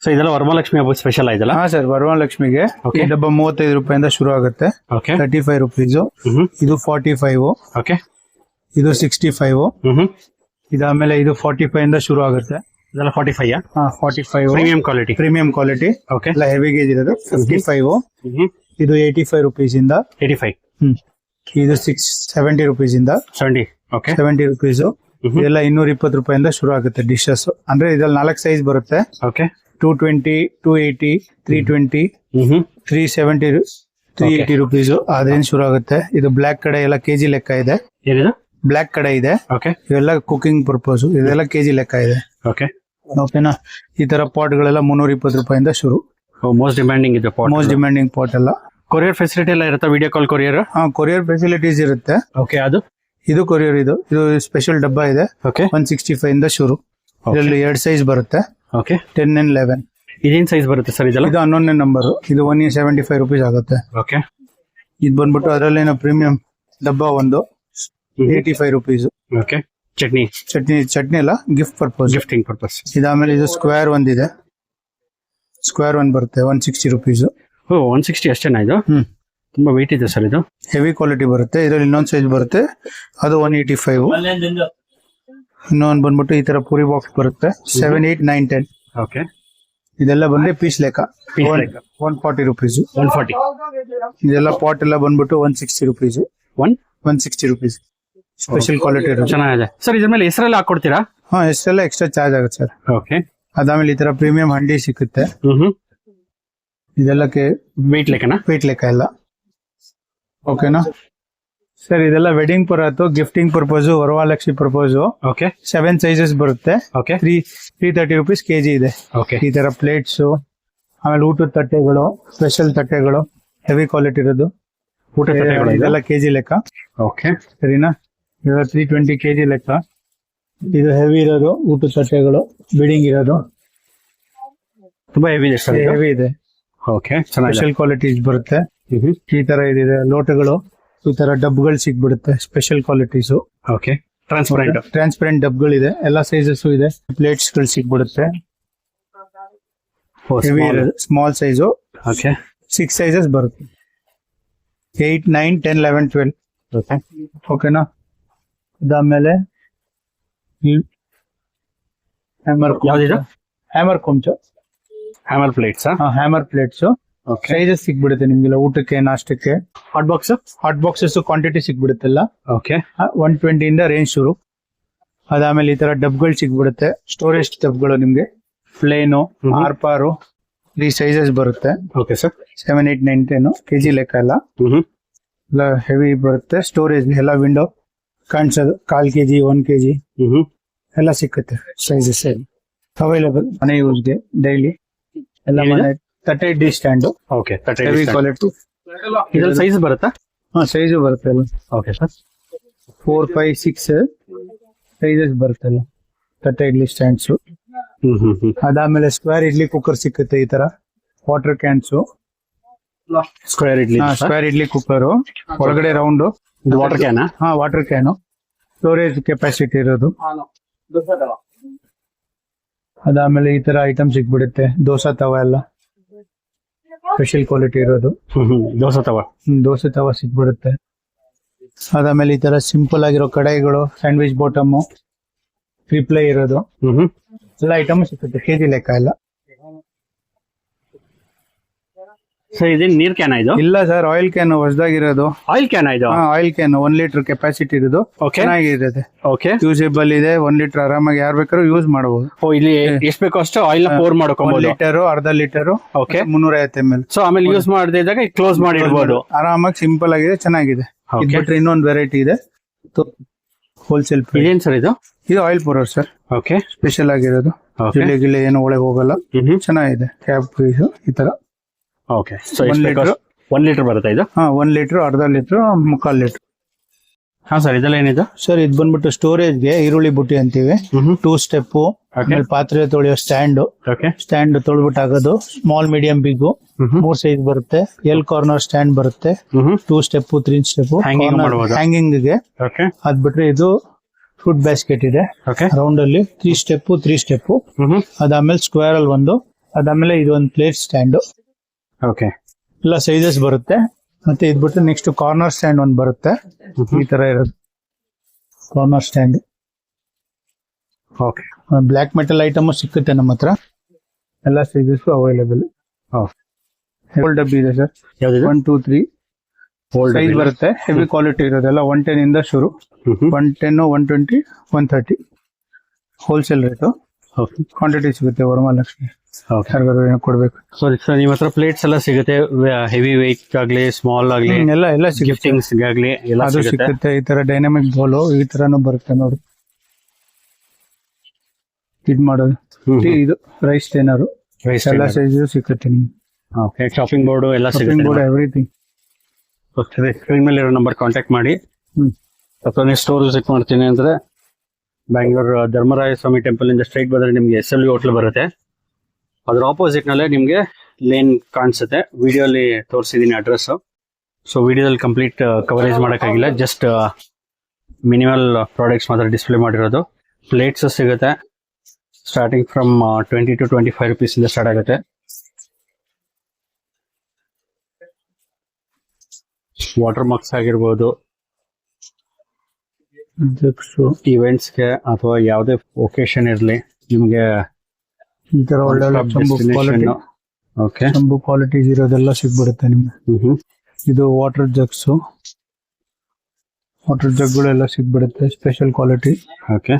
So ಇದೆಲ್ಲ ವರಮಹಾಲಕ್ಷ್ಮಿ ಹಬ್ಬ special ಆಯ್ತಲ್ಲ? ಹಾ ಸರ್, ವರಮಹಾಲಕ್ಷ್ಮಿಗೆ ಈ ಡಬ್ಬ 35 ರೂಪಾಯಿಂದ ಶುರು ಆಗುತ್ತೆ. Okay 35 rupees. ಇದು 45. ಓಕೆ ಇದು 65. ಇದಾದ್ಮೇಲೆ ಇದು 45 ಇಂದ ಶುರು ಆಗುತ್ತೆ. ಇದೆಲ್ಲ 45 45 ಪ್ರೀಮಿಯಂ ಕ್ವಾಲಿಟಿ. ಓಕೆ, ಎಲ್ಲ ಹೆವಿ ಗೇಜ್ ಇರೋದು. 55. ಇದು 85 ರುಪೀಸ್ ಇಂದ. 85. ಇದು 70 ರುಪೀಸ್ ಇಂದ. 70. Okay 70 rupees. ಇದೆಲ್ಲ 220 ರೂಪಾಯಿಂದ ಶುರು ಆಗುತ್ತೆ ಡಿಶಸ್. ಅಂದ್ರೆ ಇದ್ರಲ್ಲಿ 4 ಸೈಜ್ ಬರುತ್ತೆ. ಓಕೆ 220, 280, 320, 370, 380 ರುಪೀಸ್ ಅದೇನು ಶುರು ಆಗುತ್ತೆ. ಇದು ಬ್ಲಾಕ್ ಕಡೆ ಎಲ್ಲ ಕೆಜಿ ಲೆಕ್ಕ ಇದೆ. ಏನಿದು ಬ್ಲಾಕ್ ಕಡೆ ಇದೆ. ಓಕೆ ಇವೆಲ್ಲ ಕುಕಿಂಗ್ ಪರ್ಪಸ್. ಇದೆಲ್ಲ ಕೆಜಿ ಲೆಕ್ಕ ಇದೆ. ಓಕೆ ಓಕೆನಾ. ಈ ತರ ಪಾಟ್ ಗಳೆಲ್ಲ 320 ರೂಪಾಯಿಂದ ಶುರು. ಮೋಸ್ಟ್ ಡಿಮ್ಯಾಂಡಿಂಗ್ ಇದೆ ಪಾಟ್. ಮೋಸ್ಟ್ ಡಿಮ್ಯಾಂಡಿಂಗ್ ಪಾಟ್ ಎಲ್ಲ. ಕೊರಿಯರ್ ಫೆಸಿಲಿಟಿ ಎಲ್ಲ ಇರುತ್ತಾ? Video call courier? Courier facilities ಇರುತ್ತೆ. ಓಕೆ ಅದು ಇದು ಕೊರಿಯರ್. ಇದು ಸ್ಪೆಷಲ್ ಡಬ್ಬ ಇದೆ. ಓಕೆ 165 ಇಂದ ಶುರು. ಇದರಲ್ಲಿ 2 ಸೈಜ್ ಬರುತ್ತೆ. Okay 10 and 11. ಇದೇನ್ ಸೈಜ್ ಬರುತ್ತೆ ಸರ್ ಇದೆಲ್ಲ? ಇದು 11ನೇ ನಂಬರ್. ಇದು 175 ರುಪೀಸ್ ಆಗುತ್ತೆ. ಓಕೆ ಇದು ಬಂದ್ಬಿಟ್ಟು ಅದರಲ್ಲೇನೋ ಪ್ರೀಮಿಯಂ ಡಬ್ಬ ಒಂದು 85 ರುಪೀಸ್. ಓಕೆ ಚಟ್ನಿ ಅಲ್ಲ, ಗಿಫ್ಟ್ ಪರ್ಪಸ್, ಗಿಫ್ಟಿಂಗ್ ಪರ್ಪಸ್. ಇದಾದ್ಮೇಲೆ ಇದು ಸ್ಕ್ವೇರ್ ಒಂದಿದೆ. ಸ್ಕ್ವೇರ್ ಒಂದ್ ಬರುತ್ತೆ 160 ರುಪೀಸ್. 160 ಅಷ್ಟೇನಾ ಇದು? ತುಂಬಾ ವೆಯ್ಟ್ ಇದೆ ಸರ್ ಇದು. ಹೆವಿ ಕ್ವಾಲಿಟಿ ಬರುತ್ತೆ. ಇದರಲ್ಲಿ ಇನ್ನೊಂದು ಸೈಜ್ ಬರುತ್ತೆ, ಅದು 185. ಇನ್ನೊಂದು ಬಂದ್ಬಿಟ್ಟು ಈ ತರ ಪೂರಿ ಬಾಕ್ಸ್ ಬರುತ್ತೆ 7, 8, 9, 10. ಓಕೆ ಇದೆಲ್ಲ ಬಂದ್ರೆ ಪೀಸ್ ಲೆಕ್ಕ 140 ರುಪೀಸ್. 140. ಇದೆಲ್ಲ ಪಾಟ್ ಎಲ್ಲ ಬಂದ್ಬಿಟ್ಟು 160 ರುಪೀಸ್. 160 ರುಪೀಸ್ ಸ್ಪೆಷಲ್ ಕ್ವಾಲಿಟಿ ಇರುತ್ತೆ. ಚೆನ್ನಾಗಿದೆ ಸರ್. ಇದ್ರ ಮೇಲೆ ಹೆಸರೆಲ್ಲ ಹಾಕೊಡ್ತೀರಾ? ಎಷ್ಟೆಲ್ಲ ಎಕ್ಸ್ಟ್ರಾ ಚಾರ್ಜ್ ಆಗುತ್ತೆ ಸರ್. ಓಕೆ ಅದಾದ್ಮೇಲೆ ಈ ತರ ಪ್ರೀಮಿಯಂ ಹಂಡಿ ಸಿಗುತ್ತೆ. ಇದೆಲ್ಲಕ್ಕೆ ವೆಯ್ಟ್ ಲೆಕ್ಕ ಎಲ್ಲ. ಓಕೆನಾ ಸರ್. ಇದೆಲ್ಲ wedding purpose, gifting purpose, Varamahalakshmi purpose. Okay 7 sizes ಬರುತ್ತೆ. ಓಕೆ 330 ರುಪೀಸ್ ಕೆಜಿ ಇದೆ. ಓಕೆ ಈ ತರ ಪ್ಲೇಟ್ಸ್, ಆಮೇಲೆ ಊಟದ ತಟ್ಟೆಗಳು, ಸ್ಪೆಷಲ್ ತಟ್ಟೆಗಳು, ಹೆವಿ ಕ್ವಾಲಿಟಿ ಇರೋದು ಊಟ ತಟ್ಟೆಗಳು ಇದೆಲ್ಲ ಕೆಜಿ ಲೆಕ್ಕ. ಓಕೆ ಸರಿನಾ. ಇದೆಲ್ಲ 320 ಕೆಜಿ ಲೆಕ್ಕ. ಇದು ಹೆವಿ ಇರೋದು ಊಟದ ತಟ್ಟೆಗಳು, ಬಿಡಿಂಗ್ ಇರೋದು ತುಂಬಾ ಹೆವಿ ಇದೆ ಸರ್. ಹೆವಿ ಇದೆ. ಓಕೆ ಸ್ಪೆಷಲ್ ಕ್ವಾಲಿಟೀಸ್ ಬರುತ್ತೆ. ಈ ತರ ಇದಿದೆ. ಲೋಟಗಳು, ಈ ತರ ಡಬ್ಗಳು ಸಿಗ್ಬಿಡುತ್ತೆ, ಸ್ಪೆಷಲ್ ಕ್ವಾಲಿಟೀಸ್. ಓಕೆ ಟ್ರಾನ್ಸ್ಪರೆಂಟ್ ಡಬ್ಗಳಿದೆ. ಎಲ್ಲಾ ಸೈಜಸ್ ಇದೆ. ಪ್ಲೇಟ್ಸ್ ಗಳು ಸಿಗ್ಬಿಡುತ್ತೆ. Heavy small size. Okay 6 sizes ಬರುತ್ತೆ. 8, 9, 10, 11, 12. ಓಕೆ ಓಕೆನಾ. ಇದಾದ್ಮೇಲೆ ಹ್ಯಾಮರ್ ಕೊಂಚ hammer plates. Hammer plates sizes ಸಿಗ್ಬಿಡುತ್ತೆ ನಿಮ್ಗೆಲ್ಲ. ಊಟಕ್ಕೆ, ನಾಷ್ಟಕ್ಕೆ. ಹಾಟ್ ಬಾಕ್ಸಸ್ ಕ್ವಾಂಟಿಟಿ ಸಿಗ್ಬಿಡುತ್ತೆಲ್ಲ. ಓಕೆ 120 ಇಂದ ರೇಂಜ್ ಶುರು. ಅದಾದ್ಮೇಲೆ ಈ ತರ ಡಬ್ಗಳು ಸಿಗ್ಬಿಡುತ್ತೆ. ಸ್ಟೋರೇಜ್ ಡಬ್ಗಳು ನಿಮ್ಗೆ ಪ್ಲೇನು, ಆರ್ಪಾರು, 3 ಸೈಜಸ್ ಬರುತ್ತೆ. ಓಕೆ ಸರ್ 7, 8, 9, 10 ಕೆಜಿ ಲೆಕ್ಕ ಎಲ್ಲ. ಎಲ್ಲ ಹೆವಿ ಬರುತ್ತೆ. ಸ್ಟೋರೇಜ್ ಎಲ್ಲ ವಿಂಡೋ ಕಾಣಿಸೋದು 1/4 ಕೆಜಿ, 1 ಕೆಜಿ ಎಲ್ಲ ಸಿಕ್ಕುತ್ತೆ. ಸೈಜಸ್ ಅವೈಲೇಬಲ್ ಮನೆ ಯೂಸ್ಗೆ ಡೈಲಿ ಎಲ್ಲ. ಮನೆ ತಟ್ಟೆ idli stand. Okay heavy quality. ಇದ್ರಲ್ಲಿ ಸೈಜ್ ಬರುತ್ತಾ? ಸೈಜು ಬರುತ್ತೆ ಎಲ್ಲ. ಓಕೆ ಸರ್ 4, 5, 6 ಸೈಜಸ್ ಬರುತ್ತೆ ಎಲ್ಲ ತಟ್ಟೆ ಇಡ್ಲಿ ಸ್ಟ್ಯಾಂಡ್ಸ್. ಅದಾದ್ಮೇಲೆ ಸ್ಕ್ವೇರ್ ಇಡ್ಲಿ ಕುಕ್ಕರ್ ಸಿಕ್ಕುತ್ತೆ. ಈ ತರ water cans, square idli cooker ಒಳಗಡೆ round. Water can. Water can. Storage capacity ಇರೋದು. ಅದಾದ್ಮೇಲೆ ಈ ತರ ಐಟಮ್ ಸಿಗ್ಬಿಡುತ್ತೆ. ದೋಸೆ ತವ ಎಲ್ಲ ಸ್ಪೆಷಲ್ ಕ್ವಾಲಿಟಿ ಇರೋದು. ದೋಸೆ ತವ ಸಿಗ್ಬಿಡುತ್ತೆ. ಅದಾದ್ಮೇಲೆ ಈ ತರ ಸಿಂಪಲ್ ಆಗಿರೋ ಕಡಾಯಿಗಳು, ಸ್ಯಾಂಡ್ವಿಚ್ ಬಾಟಮ್, ರಿಪ್ಲೈ ಇರೋದು ಎಲ್ಲ ಐಟಮ್ ಸಿಗುತ್ತೆ. ಕೆಜಿ ಲೆಕ್ಕ ಎಲ್ಲ. ಸರ್ ಇದೇನು ನೀರ್ ಕ್ಯಾನ್ ಇದು? ಇಲ್ಲ ಸರ್, ಆಯಿಲ್ ಕ್ಯಾನ್ ಹೊಸದಾಗಿರೋದು. ಆಯಿಲ್ ಕ್ಯಾನ್ ಇದು? ಆಯಿಲ್ ಕ್ಯಾನ್ 1 ಲೀಟರ್ ಕೆಪಾಸಿಟಿ ಇರೋದು. ಚೆನ್ನಾಗಿರುತ್ತೆ. ಓಕೆ ಯೂಸೇಬಲ್ ಇದೆ. 1 ಲೀಟರ್ ಆರಾಮಾಗಿ ಯಾರು ಬೇಕಾದ್ರೂ ಯೂಸ್ ಮಾಡಬಹುದು. ಇಲ್ಲಿ ಎಷ್ಟು ಬೇಕೋ ಅಷ್ಟು ಆಯಿಲ್ ನ ಪೋರ್ ಮಾಡ್ಕೊಬಹುದು. 1 ಲೀಟರ್, ಅರ್ಧ ಲೀಟರ್, ಓಕೆ 350 ml. ಸೊ ಆಮೇಲೆ ಯೂಸ್ ಮಾಡದೇ ಇದ್ದಾಗ ಕ್ಲೋಸ್ ಮಾಡಿ ಇಡಬಹುದು. ಆರಾಮಾಗಿ ಸಿಂಪಲ್ ಆಗಿದೆ, ಚೆನ್ನಾಗಿದೆ. ಇದು ಬಿಟ್ರೆ ಇನ್ನೊಂದು ವೆರೈಟಿ ಇದೆ, ಹೋಲ್ಸೇಲ್. ಇದೇನ್ ಸರ್ ಇದು? ಇದು ಆಯಿಲ್ ಪೋರರ್ ಸರ್. ಓಕೆ ಸ್ಪೆಷಲ್ ಆಗಿರೋದು. ಗಿಳೆ ಏನು ಒಳಗೆ ಹೋಗಲ್ಲ. ಚೆನ್ನಾಗಿದೆ. ಕ್ಯಾಪ್ ಪೀಸ್ ಈ ತರ. ಓಕೆ ಸೊ 1 ಲೀಟರ್ ಬರುತ್ತೆ ಇದು? 1 ಲೀಟರ್, ಅರ್ಧ ಲೀಟರ್, 3/4 ಲೀಟರ್. ಸರ್ ಇದೆಲ್ಲ ಏನಿದೆ ಸರ್? ಇದು ಬಂದ್ಬಿಟ್ಟು ಸ್ಟೋರೇಜ್ಗೆ ಈರುಳ್ಳಿ ಬುಟ್ಟಿ ಅಂತೀವಿ. 2 ಸ್ಟೆಪ್. ಆಮೇಲೆ ಪಾತ್ರೆ ತೊಳೆಯೋ ಸ್ಟ್ಯಾಂಡ್. ಸ್ಟ್ಯಾಂಡ್ ತೊಳ್ಬಿಟ್ಟು ಆಗೋದು. ಸ್ಮಾಲ್, ಮೀಡಿಯಂ, ಬಿಗ್ 3 ಸೈಜ್ ಬರುತ್ತೆ. ಎಲ್ ಕಾರ್ನರ್ ಸ್ಟ್ಯಾಂಡ್ ಬರುತ್ತೆ. 2 ಸ್ಟೆಪ್, 3 ಸ್ಟೆಪ್ ಹ್ಯಾಂಗಿಂಗ್ ಗೆ. ಅದ್ ಬಿಟ್ರೆ ಇದು ಫ್ರೂಟ್ ಬ್ಯಾಸ್ಕೆಟ್ ಇದೆ ರೌಂಡ್ ಅಲ್ಲಿ. 3 ಸ್ಟೆಪ್. ಅದಾದ್ಮೇಲೆ ಸ್ಕ್ವೇರ್ ಅಲ್ಲಿ ಒಂದು ಅದಾದ್ಮೇಲೆ ಇದು ಒಂದು ಪ್ಲೇಟ್ ಸ್ಟ್ಯಾಂಡ್, ಓಕೆ. ಎಲ್ಲ ಸೈಜಸ್ ಬರುತ್ತೆ. ಮತ್ತೆ ಇದು ಬಿಟ್ಟು ನೆಕ್ಸ್ಟ್ ಕಾರ್ನರ್ ಸ್ಟ್ಯಾಂಡ್ ಒಂದು ಬರುತ್ತೆ, ಈ ತರ ಇರೋದು corner stand. Okay. Black metal item ಸಿಕ್ಕುತ್ತೆ ನಮ್ಮ ಹತ್ರ, ಎಲ್ಲ ಸೈಜಸ್ ಅವೈಲೇಬಲ್. ಹೋಲ್ ಡಬ್ಬಿ ಇದೆ ಸರ್, ಯಾವ್ದಿದೆ? 1 2 3 ಸೈಜ್ ಬರುತ್ತೆ. ಹೆವಿ ಕ್ವಾಲಿಟಿ ಇರೋದೆಲ್ಲ 110 ಇಂದ ಶುರು, 110 120 130 ಹೋಲ್ಸೇಲ್ ರೇಟು. ಕ್ವಾಂಟಿಟಿ ಸಿಗುತ್ತೆ ವರಮಹಾಲಕ್ಷ್ಮಿ ಯಾರಿಗಾದ್ರು ಕೊಡ್ಬೇಕು. ಸರಿ ಸರ್, ನಿಮ್ಮ ಹತ್ರ ಪ್ಲೇಟ್ಸ್ ಎಲ್ಲ ಸಿಗುತ್ತೆ, ಹೆವಿ ವೆಯ್ಟ್ ಆಗ್ಲಿ ಸ್ಮಾಲ್ ಆಗ್ಲಿ ಎಲ್ಲ ಸಿಗುತ್ತೆ, ಗಿಫ್ಟಿಂಗ್ಸ್ ಆಗ್ಲಿ ಎಲ್ಲ ಅದು ಸಿಗುತ್ತೆ. ಈ ತರ ಡೈನಾಮಿಕ್ ಬೋಲು ಈ ತರಾನು ಬರುತ್ತೆ ನೋಡಿ, ಇದ್ ಮಾಡೋದು. ಇದು ರೈಸ್ ಟೇನರು, ಎಲ್ಲ ಸೈಜ್ ಸಿಗುತ್ತೆ ನಿಮ್ಗೆ. ಓಕೆ. ಶಾಪಿಂಗ್ ಬೋರ್ಡ್ ಎಲ್ಲ ಸಿಗುತ್ತೆ, ಬೋರ್ಡ್ ಎವ್ರಿಥಿಂಗ್. ಸ್ಕ್ರೀನ್ ಮೇಲೆ ಇರೋ ನಂಬರ್ ಕಾಂಟ್ಯಾಕ್ಟ್ ಮಾಡಿ. ಅಥವಾ ನೀವು ಸ್ಟೋರ್ ವಿಸಿಟ್ ಮಾಡ್ತೀನಿ ಅಂದ್ರೆ ಬ್ಯಾಂಗ್ಳೂರ್ ಧರ್ಮರಾಯ ಸ್ವಾಮಿ ಟೆಂಪಲ್ ಇಂದ ಸ್ಟ್ರೈಟ್ ಬಂದ್ರೆ ನಿಮ್ಗೆ SLV ಹೋಟ್ಲ್ ಬರುತ್ತೆ. ಅದ್ರ ಆಪೋಸಿಟ್ ನಲ್ಲೇ ನಿಮ್ಗೆ ಲೇನ್ ಕಾಣಿಸುತ್ತೆ. ವಿಡಿಯೋಲಿ ತೋರಿಸಿದೀನಿ ಅಡ್ರೆಸ್. ಸೊ ವಿಡಿಯೋದಲ್ಲಿ ಕಂಪ್ಲೀಟ್ ಕವರೇಜ್ ಮಾಡೋಕ್ಕಾಗಿಲ್ಲ, ಜಸ್ಟ್ ಮಿನಿಮಲ್ ಪ್ರಾಡಕ್ಟ್ಸ್ ಮಾತ್ರ ಡಿಸ್ಪ್ಲೇ ಮಾಡಿರೋದು. ಪ್ಲೇಟ್ಸ್ ಸಿಗುತ್ತೆ, ಸ್ಟಾರ್ಟಿಂಗ್ ಫ್ರಮ್ 20 to 25 rupees ಇಂದ ಸ್ಟಾರ್ಟ್ ಆಗುತ್ತೆ. ವಾಟರ್ ಮಗ್ಸ್ ಆಗಿರ್ಬೋದು, ಇವೆಂಟ್ಸ್ಗೆ ಅಥವಾ ಯಾವುದೇ ಒಕೇಶನ್ ಇರಲಿ ನಿಮಗೆ ಈ ತರ ಒಳ್ಳೆ ಚಂಬು ಕ್ವಾಲಿಟೀಸ್ ಇರೋದೆಲ್ಲ ಸಿಗ್ಬಿಡುತ್ತೆ ನಿಮ್ಗೆ. ಇದು ವಾಟರ್ ಜಗ್ಸು, ವಾಟರ್ ಜಗ್ಗಳೆಲ್ಲ ಸಿಗ್ಬಿಡುತ್ತೆ, special quality. Okay.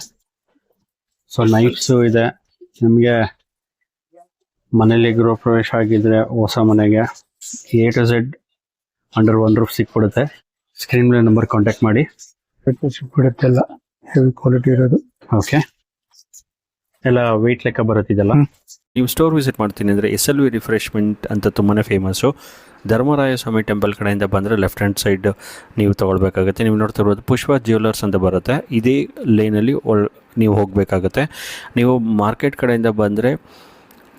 So knifes ಇದೆ ನಿಮಗೆ. ಮನೇಲಿ ಗೃಹ ಪ್ರವೇಶ ಆಗಿದ್ರೆ ಹೊಸ ಮನೆಗೆ A to Z under one roof ಸಿಕ್ಬಿಡುತ್ತೆ. ಸ್ಕ್ರೀನ್ ಮೇಲೆ ನಂಬರ್ ಕಾಂಟ್ಯಾಕ್ಟ್ ಮಾಡಿ. ಸಿಕ್ಬಿಡುತ್ತೆ, ಎಲ್ಲ ಹೆವಿ ಕ್ವಾಲಿಟಿ ಇರೋದು. ಓಕೆ. ಎಲ್ಲ ವೆಯ್ಟ್ ಲೆಕ್ಕ ಬರುತ್ತಿದೆಲ್ಲ. ನೀವು ಸ್ಟೋರ್ ವಿಸಿಟ್ ಮಾಡ್ತೀನಿ ಅಂದರೆ SLV ರಿಫ್ರೆಶ್ಮೆಂಟ್ ಅಂತ ತುಂಬಾ ಫೇಮಸ್ಸು. ಧರ್ಮರಾಯ ಸ್ವಾಮಿ ಟೆಂಪಲ್ ಕಡೆಯಿಂದ ಬಂದರೆ ಲೆಫ್ಟ್ ಹ್ಯಾಂಡ್ ಸೈಡ್ ನೀವು ತೊಗೊಳ್ಬೇಕಾಗುತ್ತೆ. ನೀವು ನೋಡ್ತಿರ್ಬೋದು ಪುಷ್ಪ ಜ್ಯುವೆಲರ್ಸ್ ಅಂತ ಬರುತ್ತೆ, ಇದೇ ಲೈನಲ್ಲಿ ನೀವು ಹೋಗಬೇಕಾಗುತ್ತೆ. ನೀವು ಮಾರ್ಕೆಟ್ ಕಡೆಯಿಂದ ಬಂದರೆ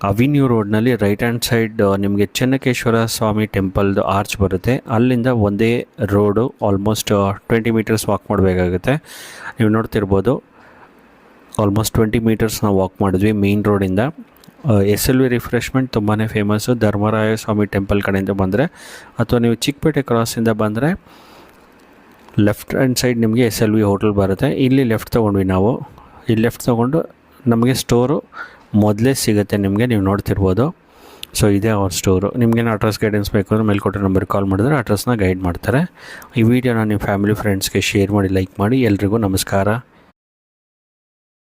ಅವಿನ್ಯೂ ರೋಡ್ನಲ್ಲಿ ರೈಟ್ ಹ್ಯಾಂಡ್ ಸೈಡ್ ನಿಮಗೆ ಚೆನ್ನಕೇಶ್ವರ ಸ್ವಾಮಿ ಟೆಂಪಲ್ದು ಆರ್ಚ್ ಬರುತ್ತೆ. ಅಲ್ಲಿಂದ ಒಂದೇ ರೋಡು, ಆಲ್ಮೋಸ್ಟ್ 20 meters ವಾಕ್ ಮಾಡಬೇಕಾಗುತ್ತೆ. ನೀವು ನೋಡ್ತಿರ್ಬೋದು ಆಲ್ಮೋಸ್ಟ್ 20 meters ನಾವು ವಾಕ್ ಮಾಡಿದ್ವಿ ಮೇನ್ ರೋಡಿಂದ. SLV ರಿಫ್ರೆಶ್ಮೆಂಟ್ ತುಂಬಾ ಫೇಮಸ್ಸು ಧರ್ಮರಾಯ ಸ್ವಾಮಿ ಟೆಂಪಲ್ ಕಡೆಯಿಂದ ಬಂದರೆ. ಅಥವಾ ನೀವು ಚಿಕ್ಕಪೇಟೆ ಕ್ರಾಸಿಂದ ಬಂದರೆ ಲೆಫ್ಟ್ ಹ್ಯಾಂಡ್ ಸೈಡ್ ನಿಮಗೆ SLV ಹೋಟೆಲ್ ಬರುತ್ತೆ. ಇಲ್ಲಿ ಲೆಫ್ಟ್ ತೊಗೊಂಡ್ವಿ ನಾವು. ಇಲ್ಲಿ ಲೆಫ್ಟ್ ತೊಗೊಂಡು ನಮಗೆ ಸ್ಟೋರು ಮೊದಲೇ ಸಿಗುತ್ತೆ ನಿಮಗೆ, ನೀವು ನೋಡ್ತಿರ್ಬೋದು. ಸೊ ಇದೇ ಅವ್ರ ಸ್ಟೋರು. ನಿಮಗೇನು ಅಡ್ರೆಸ್ ಗೈಡೆನ್ಸ್ ಬೇಕು ಅಂದರೆ ಮೇಲ್ಕೊಟ್ಟೆ ನಂಬರ್ಗೆ ಕಾಲ್ ಮಾಡಿದ್ರೆ ಅಡ್ರೆಸ್ನ ಗೈಡ್ ಮಾಡ್ತಾರೆ. ಈ ವಿಡಿಯೋನ ನಿಮ್ಮ ಫ್ಯಾಮಿಲಿ ಫ್ರೆಂಡ್ಸ್ಗೆ ಶೇರ್ ಮಾಡಿ, ಲೈಕ್ ಮಾಡಿ. ಎಲ್ರಿಗೂ ನಮಸ್ಕಾರ.